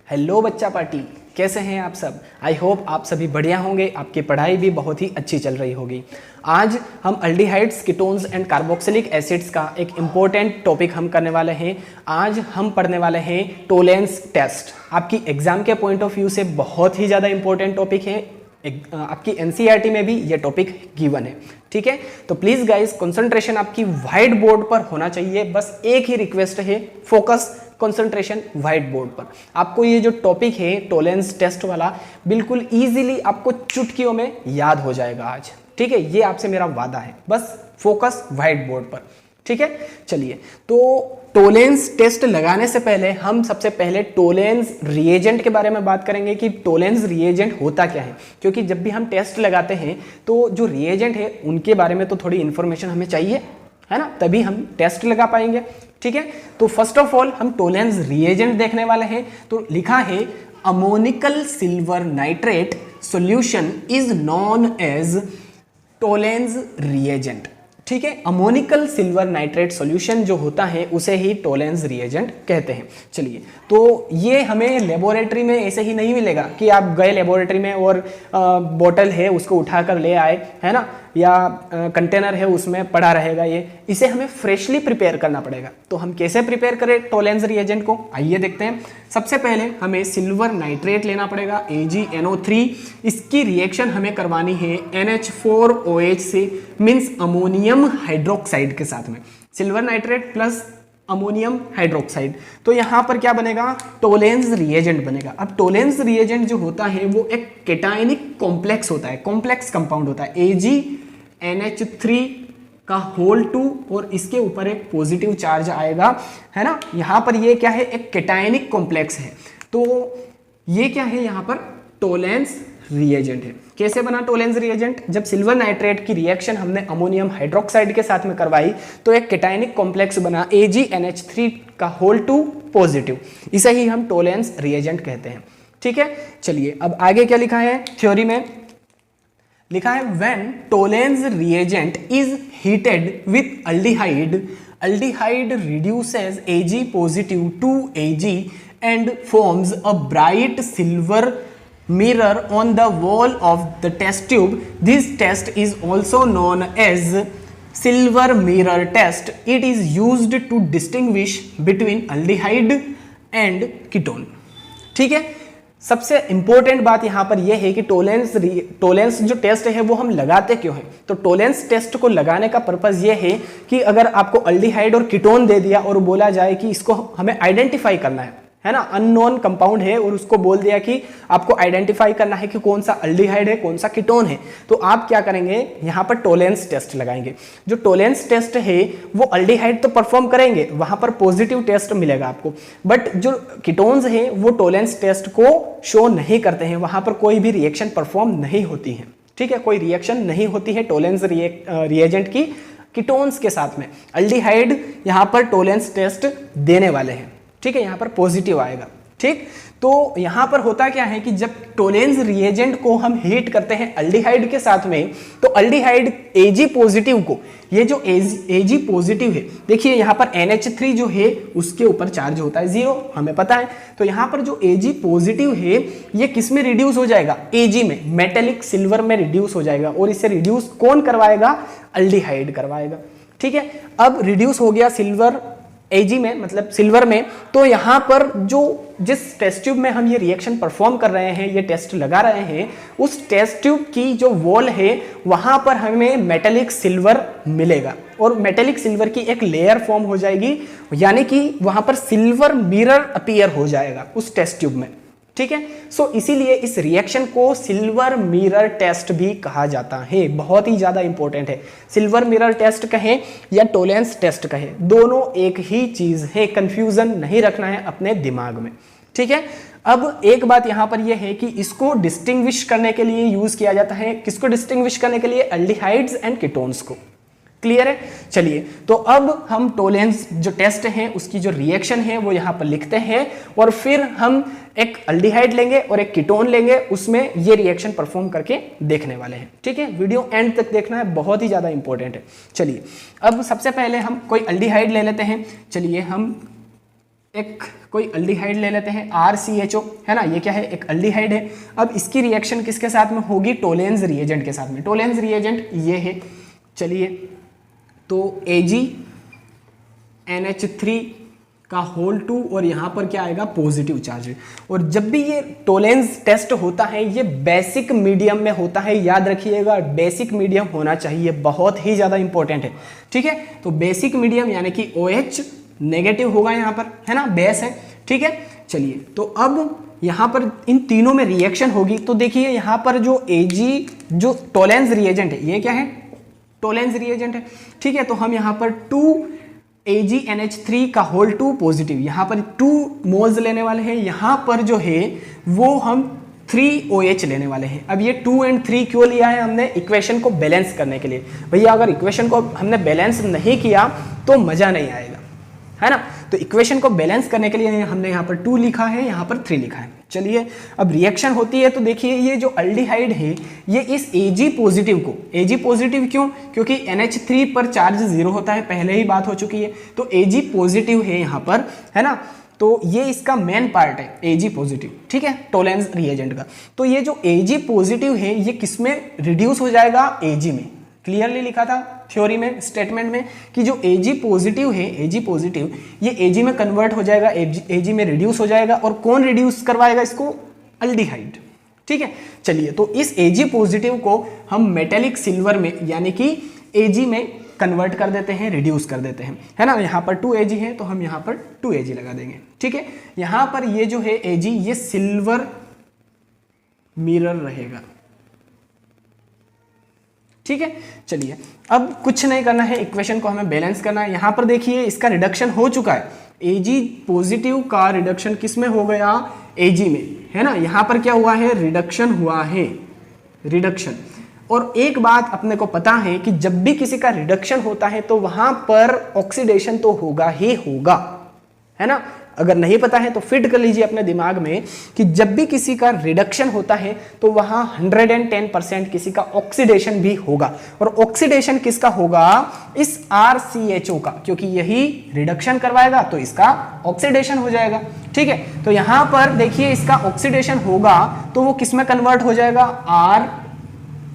Hello बच्चा party, कैसे हैं आप सब। आई होप आप सभी बढ़िया होंगे, आपकी पढ़ाई भी बहुत ही अच्छी चल रही होगी। आज हम aldehydes, ketones and carboxylic acids का एक इम्पोर्टेंट टॉपिक हम करने वाले हैं। आज हम पढ़ने वाले हैं टोलेंस टेस्ट। आपकी एग्जाम के पॉइंट ऑफ व्यू से बहुत ही ज़्यादा इंपॉर्टेंट टॉपिक है। आपकी एनसीईआरटी में भी ये टॉपिक गिवन है, ठीक है। तो प्लीज गाइस, कंसंट्रेशन आपकी व्हाइट बोर्ड पर होना चाहिए। बस एक ही रिक्वेस्ट है, फोकस कंसंट्रेशन व्हाइट बोर्ड पर। आपको ये जो टॉपिक है टोलेंस टेस्ट वाला, बिल्कुल इजीली आपको चुटकियों में याद हो जाएगा आज, ठीक है। ये आपसे मेरा वादा है, बस फोकस व्हाइट बोर्ड पर, ठीक है। चलिए, तो टोलेंस टेस्ट लगाने से पहले हम सबसे पहले टोलेंस रिएजेंट के बारे में बात करेंगे कि टोलेंस रिएजेंट होता क्या है। क्योंकि जब भी हम टेस्ट लगाते हैं तो जो रिएजेंट है उनके बारे में तो थोड़ी इंफॉर्मेशन हमें चाहिए, है ना, तभी हम टेस्ट लगा पाएंगे, ठीक है। तो फर्स्ट ऑफ ऑल हम टोलेंस रिएजेंट देखने वाले हैं। तो लिखा है ammoniacal silver nitrate solution is known as Tollens reagent, ठीक है। अमोनिकल सिल्वर नाइट्रेट सॉल्यूशन जो होता है उसे ही टोलेंस रिएजेंट कहते हैं। चलिए, तो ये हमें लेबोरेटरी में ऐसे ही नहीं मिलेगा कि आप गए लेबोरेटरी में और बोतल है उसको उठाकर ले आए, है ना, या कंटेनर है उसमें पड़ा रहेगा। ये इसे हमें फ्रेशली प्रिपेयर करना पड़ेगा। तो हम कैसे प्रिपेयर करें टोलेंस रिएजेंट को, आइए देखते हैं। सबसे पहले हमें सिल्वर नाइट्रेट लेना पड़ेगा, AgNO3। इसकी रिएक्शन हमें करवानी है NH4OH से, मीन्स अमोनियम हाइड्रोक्साइड के साथ में। Silver nitrate plus ammonium hydroxide, तो यहां पर क्या बनेगा, टोलेंस रिएजेंट बनेगा। अब टोलेंस रिएजेंट जो होता है वो एक केटायनिक कॉम्प्लेक्स होता है, कॉम्प्लेक्स कंपाउंड होता है, AgNH3 का होल 2 और इसके ऊपर एक पॉजिटिव चार्ज आएगा, है ना। यहां पर ये क्या है, एक केटायनिक कॉम्प्लेक्स है। तो ये क्या है, यहां पर टोलेंस रिएजेंट है। कैसे बना टोलेंस रिएजेंट, जब सिल्वर नाइट्रेट की रिएक्शन हमने अमोनियम हाइड्रोक्साइड के साथ में करवाई तो एक केटायनिक कॉम्प्लेक्स बना AgNH3 का होल 2 पॉजिटिव। इसे ही हम टोलेंस रिएजेंट कहते हैं, ठीक है। चलिए, अब आगे क्या लिखा है, थ्योरी में लिखा है when Tollens reagent is heated with aldehyde reduces Ag positive to Ag and forms a bright silver mirror on the wall of the test tube. This test is also known as silver mirror test. It is used to distinguish between aldehyde and ketone, ठीक है। सबसे important बात यहां पर यह है कि Tollens जो टेस्ट है वो हम लगाते क्यों हैं। तो टोलेंस टेस्ट को लगाने का पर्पस यह है कि अगर आपको अल्डिहाइड और कीटोन दे दिया और बोला जाए कि इसको हमें आइडेंटिफाई करना है ना, अननोन कंपाउंड है और उसको बोल दिया कि आपको आइडेंटिफाई करना है कि कौन सा अल्डिहाइड है कौन सा कीटोन है, तो आप क्या करेंगे, यहां पर टोलेंस टेस्ट लगाएंगे। जो टोलेंस टेस्ट है वो अल्डिहाइड तो परफॉर्म करेंगे, वहां पर पॉजिटिव टेस्ट मिलेगा आपको, बट जो कीटोन्स हैं वो टोलेंस टेस्ट को शो नहीं करते हैं, वहां पर कोई भी रिएक्शन परफॉर्म नहीं होती है, ठीक है। कोई रिएक्शन नहीं होती है टोलेंस रिएजेंट की कीटोन्स के साथ में। अल्डिहाइड यहां पर टोलेंस टेस्ट देने वाले हैं, ठीक है, यहां पर पॉजिटिव आएगा, ठीक। तो यहां पर होता क्या है कि जब टोलेंस रिएजेंट को हम हीट करते हैं अल्डिहाइड के साथ में, तो अल्डिहाइड Ag पॉजिटिव को, ये जो Ag पॉजिटिव है, देखिए यहां पर NH3 जो है उसके ऊपर चार्ज होता है 0, हमें पता है। तो यहां पर जो Ag पॉजिटिव है ये किस में रिड्यूस हो जाएगा, Ag में, मेटेलिक सिल्वर में रिड्यूस हो जाएगा। और इसे रिड्यूस कौन करवाएगा, अल्डिहाइड करवाएगा, ठीक है। अब रिड्यूस हो गया सिल्वर Ag में, मतलब सिल्वर में, तो यहां पर जो जिस टेस्ट ट्यूब में हम ये रिएक्शन परफॉर्म कर रहे हैं, ये टेस्ट लगा रहे हैं, उस टेस्ट ट्यूब की जो वॉल है वहां पर हमें मेटेलिक सिल्वर मिलेगा और मेटेलिक सिल्वर की एक लेयर फॉर्म हो जाएगी, यानी कि वहां पर सिल्वर मिरर अपीयर हो जाएगा उस टेस्ट ट्यूब में, ठीक है। सो इसीलिए इस रिएक्शन को सिल्वर मिरर टेस्ट भी कहा जाता है। बहुत ही ज्यादा इंपॉर्टेंट है, सिल्वर मिरर टेस्ट कहें या टोलेंस टेस्ट कहें, दोनों एक ही चीज है, कंफ्यूजन नहीं रखना है अपने दिमाग में, ठीक है। अब एक बात यहां पर यह है कि इसको डिस्टिंग्विश करने के लिए यूज किया जाता है, किसको डिस्टिंग्विश करने के लिए, अल्डिहाइड्स एंड कीटोन्स को। क्लियर है। चलिए, तो अब हम टोलेंस जो टेस्ट है उसकी जो रिएक्शन है वो यहां पर लिखते हैं और फिर हम एक अल्डिहाइड लेंगे और एक कीटोन लेंगे, उसमें ये रिएक्शन परफॉर्म करके देखने वाले हैं, ठीक है। वीडियो एंड तक देखना है, बहुत ही ज्यादा इंपॉर्टेंट है। चलिए, अब सबसे पहले हम कोई अल्डिहाइड ले लेते हैं। चलिए, हम एक कोई अल्डिहाइड ले लेते हैं RCHO, है ना, ये क्या है, एक अल्डिहाइड है। अब इसकी रिएक्शन किसके साथ में होगी, टोलेंस रिएजेंट के साथ में। टोलेंस रिएजेंट ये है, चलिए, तो AgNH3 का होल 2 और यहाँ पर क्या आएगा, पॉजिटिव चार्ज। और जब भी ये टोलेंस टेस्ट होता है ये बेसिक मीडियम में होता है, याद रखिएगा बेसिक मीडियम होना चाहिए, बहुत ही ज़्यादा इंपॉर्टेंट है, ठीक है। तो बेसिक मीडियम यानी कि OH नेगेटिव होगा यहाँ पर, है ना, बेस है, ठीक है। चलिए, तो अब यहाँ पर इन तीनों में रिएक्शन होगी, तो देखिए यहाँ पर जो Ag जो टोलेंस रिएजेंट है, ये क्या है, टोलेंस रिएजेंट है, ठीक है। तो हम यहाँ पर 2AgNH3 का होल 2 पॉजिटिव, यहाँ पर 2 मोल्स लेने वाले हैं, यहाँ पर जो है वो हम 3OH लेने वाले हैं। अब ये 2 और 3 क्यों लिया है हमने, इक्वेशन को बैलेंस करने के लिए। भैया अगर इक्वेशन को हमने बैलेंस नहीं किया तो मजा नहीं आएगा, है ना। तो इक्वेशन को बैलेंस करने के लिए हमने यहाँ पर 2 लिखा है, यहाँ पर 3 लिखा है। चलिए, अब रिएक्शन होती है तो देखिए ये जो अल्डिहाइड है ये इस Ag पॉजिटिव को, Ag पॉजिटिव क्यों, क्योंकि NH3 पर चार्ज 0 होता है, पहले ही बात हो चुकी है। तो Ag पॉजिटिव है यहाँ पर, है ना, तो ये इसका मेन पार्ट है Ag पॉजिटिव, ठीक है, टोलेंस रिएजेंट का। तो ये जो Ag पॉजिटिव है ये किस में रिड्यूस हो जाएगा, Ag में। क्लियरली लिखा था थ्योरी में, स्टेटमेंट में, कि जो Ag पॉजिटिव है, Ag पॉजिटिव ये Ag में कन्वर्ट हो जाएगा, Ag में रिड्यूस हो जाएगा। और कौन रिड्यूस करवाएगा इसको, अल्डिहाइड, ठीक है। चलिए, तो इस Ag पॉजिटिव को हम मेटेलिक सिल्वर में यानी कि Ag में कन्वर्ट कर देते हैं, रिड्यूस कर देते हैं, है ना। यहाँ पर 2Ag है तो हम यहाँ पर 2Ag लगा देंगे, ठीक है। यहाँ पर ये जो है Ag ये सिल्वर मिरर रहेगा, ठीक है। चलिए, अब कुछ नहीं करना है, इक्वेशन को हमें बैलेंस करना है। यहाँ पर देखिए इसका रिडक्शन हो चुका है, Ag पॉजिटिव का रिडक्शन किस में हो गया, Ag में, है ना। यहाँ पर क्या हुआ है, रिडक्शन हुआ है, रिडक्शन। और एक बात अपने को पता है कि जब भी किसी का रिडक्शन होता है तो वहां पर ऑक्सीडेशन तो होगा ही होगा, है ना। अगर नहीं पता है तो फिट कर लीजिए अपने दिमाग में कि जब भी किसी का रिडक्शन होता है तो वहां 110% किसी का ऑक्सीडेशन भी होगा। और ऑक्सीडेशन किसका होगा, इस RCHO का, क्योंकर यही रिडक्शन करवाएगा तो इसका ऑक्सीडेशन हो जाएगा, ठीक है। तो यहां पर देखिए इसका ऑक्सीडेशन होगा तो वो किस में कन्वर्ट हो जाएगा,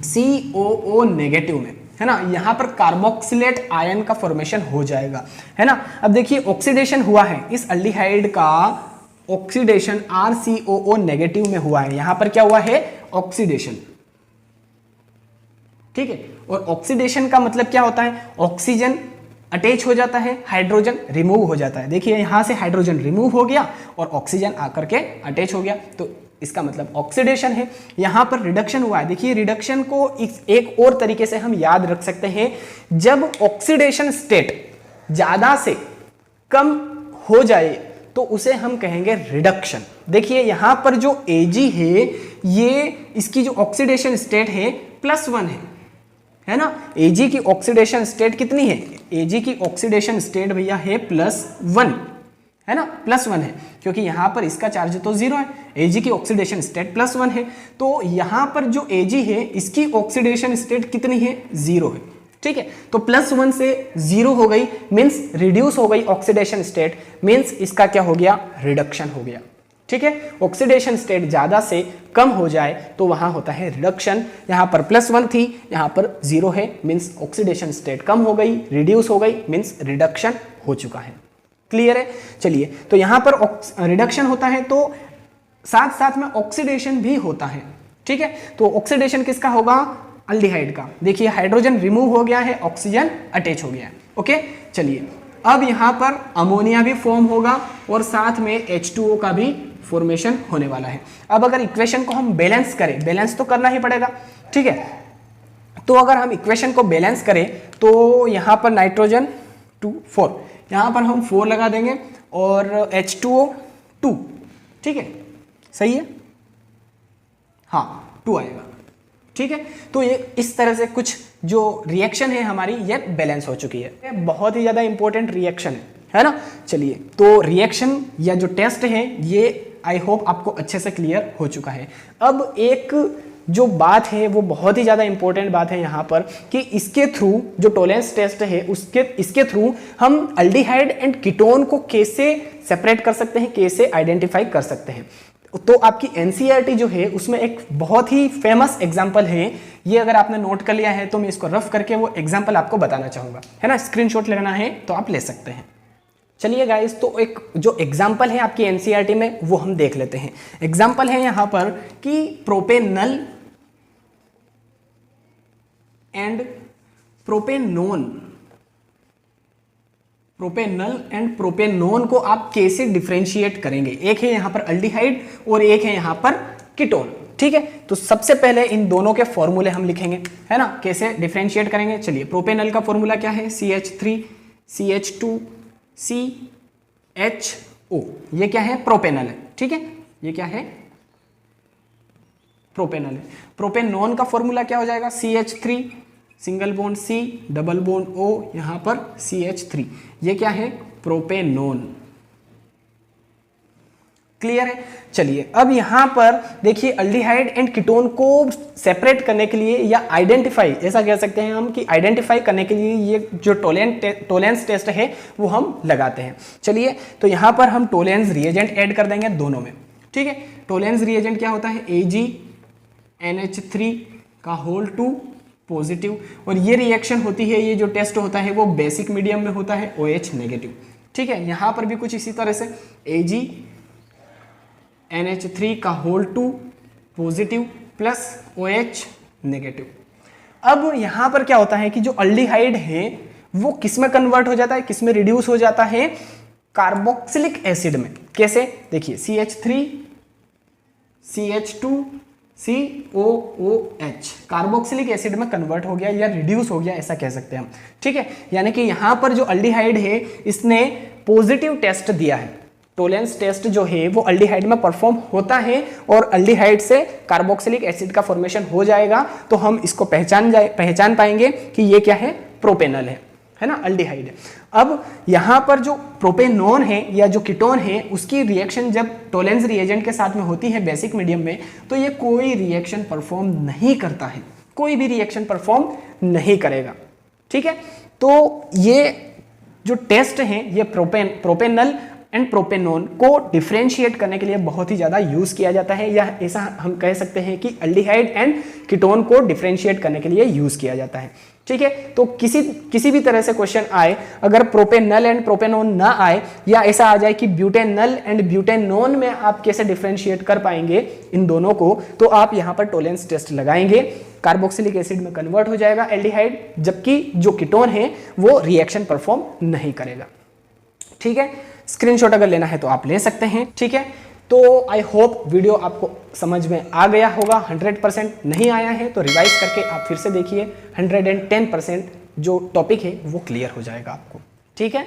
RCOO नेगेटिव में, है ना। यहां पर कार्बोक्सिलेट आयन का फॉर्मेशन हो जाएगा, है ना। अब देखिए ऑक्सीडेशन हुआ है, इस अल्डिहाइड का ऑक्सीडेशन RCOO नेगेटिव में हुआ है। यहां पर क्या हुआ है, ऑक्सीडेशन, ठीक है। और ऑक्सीडेशन का मतलब क्या होता है, ऑक्सीजन अटैच हो जाता है, हाइड्रोजन रिमूव हो जाता है। देखिए यहां से हाइड्रोजन रिमूव हो गया और ऑक्सीजन आकर के अटैच हो गया, तो इसका मतलब ऑक्सीडेशन है। यहां पर रिडक्शन हुआ है। देखिए रिडक्शन को एक और तरीके से हम याद रख सकते हैं, जब ऑक्सीडेशन स्टेट ज्यादा से कम हो जाए तो उसे हम कहेंगे रिडक्शन। देखिए यहां पर जो Ag है ये इसकी जो ऑक्सीडेशन स्टेट है +1 है ना। Ag की ऑक्सीडेशन स्टेट कितनी है, Ag की ऑक्सीडेशन स्टेट भैया है +1, है ना, +1 है, क्योंकि यहां पर इसका चार्ज तो 0 है। Ag की ऑक्सीडेशन स्टेट +1 है, तो यहां पर जो Ag है इसकी ऑक्सीडेशन स्टेट कितनी है, 0 है, ठीक है। तो +1 से 0 हो गई, मींस रिड्यूस हो गई ऑक्सीडेशन स्टेट, मींस इसका क्या हो गया, रिडक्शन हो गया, ठीक है। ऑक्सीडेशन स्टेट ज्यादा से कम हो जाए तो वहां होता है रिडक्शन। यहां पर +1 थी, यहां पर 0 है, मींस ऑक्सीडेशन स्टेट कम हो गई, रिड्यूस हो गई, मींस रिडक्शन हो चुका है। क्लियर है। चलिए, तो यहां पर रिडक्शन होता है तो साथ साथ में ऑक्सीडेशन भी होता है, ठीक है। तो ऑक्सीडेशन किसका होगा, अल्डिहाइड का। देखिए हाइड्रोजन रिमूव हो गया है, ऑक्सीजन अटैच हो गया है, ओके। चलिए, अब यहां पर अमोनिया भी फॉर्म होगा और साथ में H2O का भी फॉर्मेशन होने वाला है। अब अगर इक्वेशन को हम बैलेंस करें, बैलेंस तो करना ही पड़ेगा, ठीक है। तो अगर हम इक्वेशन को बैलेंस करें तो यहां पर नाइट्रोजन 2 4, यहां पर हम 4 लगा देंगे और H2O 2, ठीक है, सही है, हाँ 2 आएगा, ठीक है। तो ये इस तरह से कुछ जो रिएक्शन है हमारी ये बैलेंस हो चुकी है। बहुत ही ज़्यादा इंपॉर्टेंट रिएक्शन है ना। चलिए, तो रिएक्शन या जो टेस्ट है ये आई होप आपको अच्छे से क्लियर हो चुका है। अब एक जो बात है वो बहुत ही ज़्यादा इंपॉर्टेंट बात है यहाँ पर कि इसके थ्रू जो टॉलरेंस टेस्ट है इसके थ्रू हम अल्डिहाइड एंड कीटोन को कैसे सेपरेट कर सकते हैं, कैसे आइडेंटिफाई कर सकते हैं। तो आपकी एनसीईआरटी जो है उसमें एक बहुत ही फेमस एग्जाम्पल है, ये अगर आपने नोट कर लिया है तो मैं इसको रफ करके वो एग्जाम्पल आपको बताना चाहूँगा, है ना। स्क्रीनशॉट लेना है तो आप ले सकते हैं। चलिए गाइस, तो एक जो एग्जाम्पल है आपकी एनसीईआरटी में वो हम देख लेते हैं। एग्जाम्पल है यहाँ पर कि propanal and propanone, propanal and propanone को आप कैसे डिफरेंशिएट करेंगे। एक है यहाँ पर अल्डिहाइड और एक है यहाँ पर कीटोन, ठीक है। तो सबसे पहले इन दोनों के फॉर्मूले हम लिखेंगे, है ना, कैसे डिफरेंशिएट करेंगे। चलिए, प्रोपेनल का फॉर्मूला क्या है, CH3 CH2 CHO, ये क्या है, प्रोपेनल है, ठीक है, ये क्या है, प्रोपेनल है। प्रोपेनोन का फॉर्मूला क्या हो जाएगा, CH3 single bond C double bond O, यहां पर CH3, ये क्या है, प्रोपेनोन। क्लियर है। चलिए अब यहां पर देखिए, अल्डिहाइड एंड कीटोन को सेपरेट करने के लिए या आइडेंटिफाई, ऐसा कह सकते हैं हम कि आइडेंटिफाई करने के लिए ये जो टॉलरेंस टेस्ट है वो हम लगाते हैं। चलिए, तो यहां पर हम टॉलरेंस रिएजेंट ऐड कर देंगे दोनों में, ठीक है। टॉलरेंस रिएजेंट क्या होता है, AgNH3 का होल 2 पॉजिटिव, और ये रिएक्शन होती है, ये जो टेस्ट होता है वो बेसिक मीडियम में होता है, OH नेगेटिव, ठीक है। यहां पर भी कुछ इसी तरह से AgNH3 का whole 2 positive plus OH negative. अब यहां पर क्या होता है कि जो अल्डिहाइड है वो किस में कन्वर्ट हो जाता है, किस में रिड्यूस हो जाता है, कार्बोक्सिलिक एसिड में। कैसे, देखिए, CH3 CH2 COOH carboxylic acid में कन्वर्ट हो गया या रिड्यूस हो गया, ऐसा कह सकते हैं हम, ठीक है। यानी कि यहां पर जो अल्डिहाइड है इसने पॉजिटिव टेस्ट दिया है, टॉलरेंस टेस्ट जो है वो अल्डिहाइड में परफॉर्म होता है और अल्डिहाइड से कार्बोक्सिलिक एसिड का फॉर्मेशन हो जाएगा, तो हम इसको पहचान पाएंगे कि ये क्या है, प्रोपेनल है ना, अल्डिहाइड है। अब यहां पर जो प्रोपेनोन है या जो कीटोन है उसकी रिएक्शन जब टॉलरेंस रिएजेंट के साथ में होती है बेसिक मीडियम में, तो ये कोई रिएक्शन परफॉर्म नहीं करता है, कोई भी रिएक्शन परफॉर्म नहीं करेगा, ठीक है। तो ये जो टेस्ट है ये प्रोपेनल एंड प्रोपेनोन को डिफरेंशिएट करने के लिए बहुत ही ज़्यादा यूज़ किया जाता है, या ऐसा हम कह सकते हैं कि अल्डिहाइड एंड कीटोन को डिफरेंशिएट करने के लिए यूज़ किया जाता है, ठीक है। तो किसी भी तरह से क्वेश्चन आए, अगर प्रोपेनल एंड प्रोपेनोन ना आए या ऐसा आ जाए कि ब्यूटेनल एंड ब्यूटेनोन में आप कैसे डिफरेंशिएट कर पाएंगे इन दोनों को, तो आप यहाँ पर टॉलरेंस टेस्ट लगाएंगे, कार्बोक्सिलिक एसिड में कन्वर्ट हो जाएगा एल्डिहाइड, जबकि जो कीटोन है वो रिएक्शन परफॉर्म नहीं करेगा, ठीक है। स्क्रीनशॉट अगर लेना है तो आप ले सकते हैं, ठीक है। तो आई होप वीडियो आपको समझ में आ गया होगा। 100% नहीं आया है तो रिवाइज करके आप फिर से देखिए, 110% जो टॉपिक है वो क्लियर हो जाएगा आपको, ठीक है।